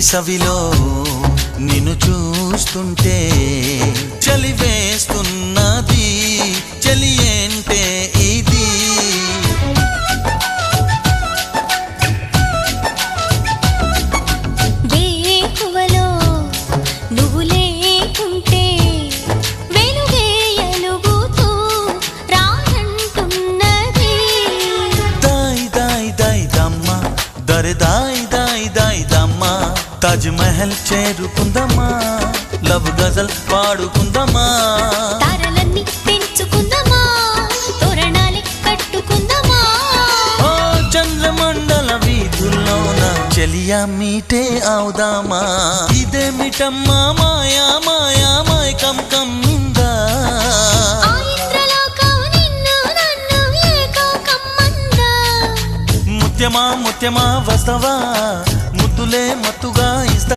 వేసవిలో నిన్ను చూస్తుంటే చలి వేస్తున్నది చలి ఏంటే ఇది వేకువలో నువ్వు లేకుంటే వెలుగే ఎలుగుతూ రానంటున్నది దాయి దాయి దాయి దమ్మ దరి దాయి దాయి దాయి దమ్మ తాజ్ మహల్ చేరుకుందమ్మా లవ్ గజల్ పాడుకుందమ్మా తారలన్నీ పెంచుకుందామా తోరణాలే కట్టుకుందామా ఓ చంద్రమండల వీధుల్లోన చెలియా మీటే అవుదామా ఇదేమిటమ్మా మాయా మాయా మాయకం కమ్మిందా ఆ ఇంద్రలోకం నిన్ను నన్ను ఏకం కమ్మందా ముత్యమా ముత్యమా వస్తవా ముద్దులే మత్తుగా